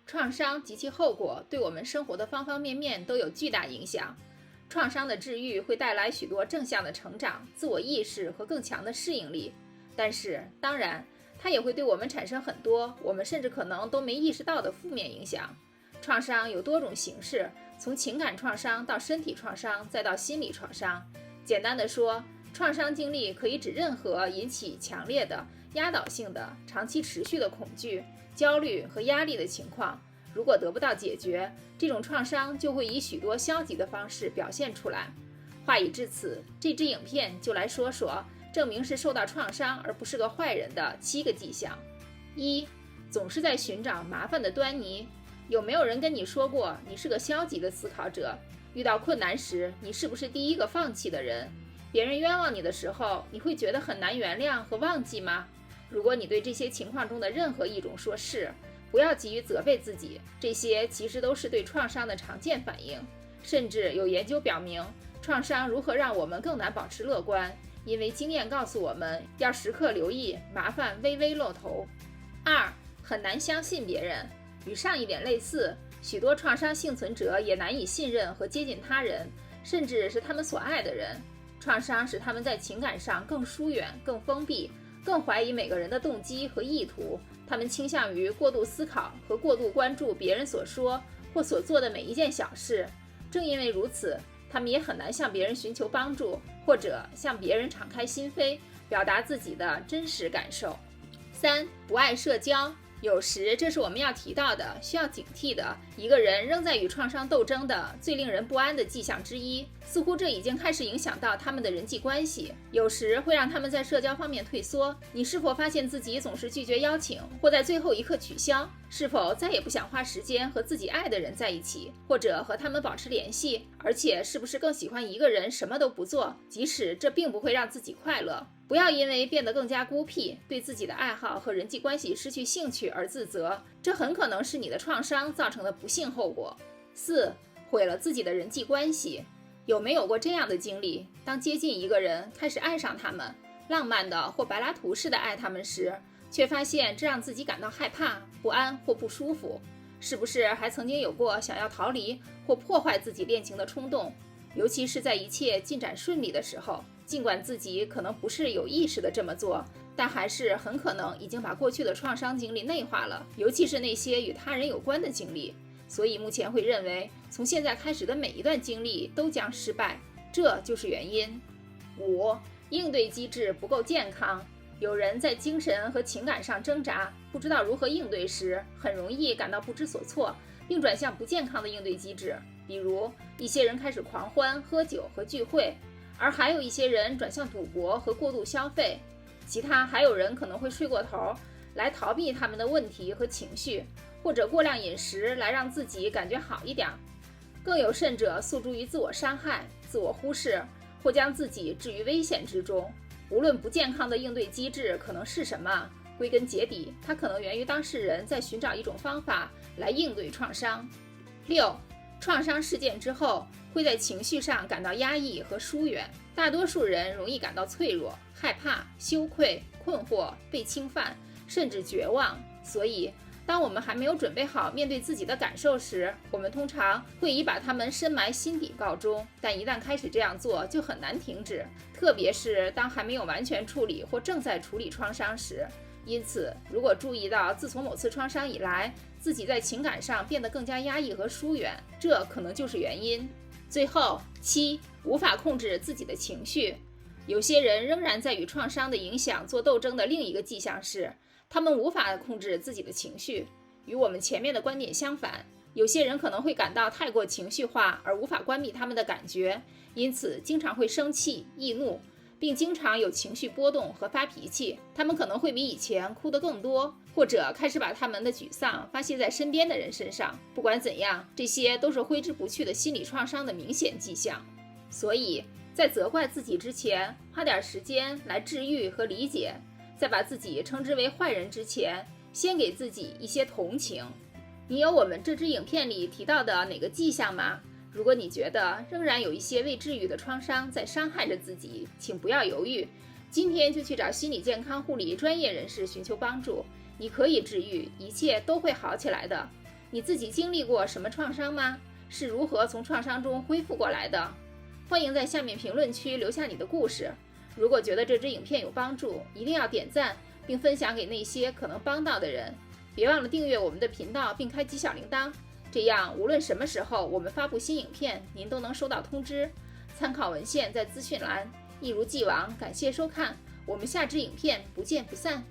创伤及其后果对我们生活的方方面面都有巨大影响。创伤的治愈会带来许多正向的成长、自我意识和更强的适应力，但是当然，它也会对我们产生很多我们甚至可能都没意识到的负面影响。创伤有多种形式，从情感创伤到身体创伤，再到心理创伤。简单的说，创伤经历可以指任何引起强烈的、压倒性的、长期持续的恐惧、焦虑和压力的情况。如果得不到解决，这种创伤就会以许多消极的方式表现出来。话已至此，这支影片就来说说证明是受到创伤而不是个坏人的7个迹象。1. 总是在寻找麻烦的端倪。有没有人跟你说过你是个消极的思考者？遇到困难时，你是不是第一个放弃的人？别人冤枉你的时候，你会觉得很难原谅和忘记吗？如果你对这些情况中的任何一种说是，不要急于责备自己，这些其实都是对创伤的常见反应。甚至有研究表明，创伤如何让我们更难保持乐观，因为经验告诉我们要时刻留意麻烦微微露头。2. 很难相信别人。与上一点类似，许多创伤幸存者也难以信任和接近他人，甚至是他们所爱的人。创伤使他们在情感上更疏远、更封闭，更怀疑每个人的动机和意图。他们倾向于过度思考和过度关注别人所说或所做的每一件小事。正因为如此，他们也很难向别人寻求帮助，或者向别人敞开心扉，表达自己的真实感受。3. 不爱社交。有时这是我们要提到的，需要警惕的，一个人仍在与创伤斗争的最令人不安的迹象之一。似乎这已经开始影响到他们的人际关系，有时会让他们在社交方面退缩。你是否发现自己总是拒绝邀请，或在最后一刻取消？是否再也不想花时间和自己爱的人在一起，或者和他们保持联系？而且是不是更喜欢一个人什么都不做，即使这并不会让自己快乐？不要因为变得更加孤僻，对自己的爱好和人际关系失去兴趣而自责，这很可能是你的创伤造成的不幸后果。4. 毁了自己的人际关系。有没有过这样的经历？当接近一个人，开始爱上他们，浪漫的或柏拉图式的爱他们时，却发现这让自己感到害怕、不安或不舒服？是不是还曾经有过想要逃离或破坏自己恋情的冲动？尤其是在一切进展顺利的时候，尽管自己可能不是有意识的这么做，但还是很可能已经把过去的创伤经历内化了，尤其是那些与他人有关的经历。所以目前会认为，从现在开始的每一段经历都将失败，这就是原因。5. 应对机制不够健康。有人在精神和情感上挣扎，不知道如何应对时，很容易感到不知所措，并转向不健康的应对机制。比如，一些人开始狂欢、喝酒和聚会，而还有一些人转向赌博和过度消费。其他还有人可能会睡过头，来逃避他们的问题和情绪，或者过量饮食来让自己感觉好一点。更有甚者诉诸于自我伤害、自我忽视，或将自己置于危险之中。无论不健康的应对机制可能是什么，归根结底，它可能源于当事人在寻找一种方法来应对创伤。6. 创伤事件之后，会在情绪上感到压抑和疏远。大多数人容易感到脆弱、害怕、羞愧、困惑、被侵犯，甚至绝望。所以，当我们还没有准备好面对自己的感受时，我们通常会以把它们深埋心底告终。但一旦开始这样做，就很难停止，特别是当还没有完全处理或正在处理创伤时。因此，如果注意到自从某次创伤以来，自己在情感上变得更加压抑和疏远，这可能就是原因。最后，7. 无法控制自己的情绪。有些人仍然在与创伤的影响做斗争的另一个迹象是，他们无法控制自己的情绪。与我们前面的观点相反，有些人可能会感到太过情绪化而无法关闭他们的感觉，因此经常会生气、易怒，并经常有情绪波动和发脾气。他们可能会比以前哭得更多，或者开始把他们的沮丧发泄在身边的人身上。不管怎样，这些都是挥之不去的心理创伤的明显迹象。所以，在责怪自己之前，花点时间来治愈和理解；在把自己称之为坏人之前，先给自己一些同情。你有我们这支影片里提到的哪个迹象吗？如果你觉得仍然有一些未治愈的创伤在伤害着自己，请不要犹豫，今天就去找心理健康护理专业人士寻求帮助。你可以治愈，一切都会好起来的。你自己经历过什么创伤吗？是如何从创伤中恢复过来的？欢迎在下面评论区留下你的故事。如果觉得这支影片有帮助，一定要点赞并分享给那些可能帮到的人。别忘了订阅我们的频道并开启小铃铛，这样无论什么时候我们发布新影片，您都能收到通知。参考文献在资讯栏。一如既往，感谢收看，我们下支影片不见不散。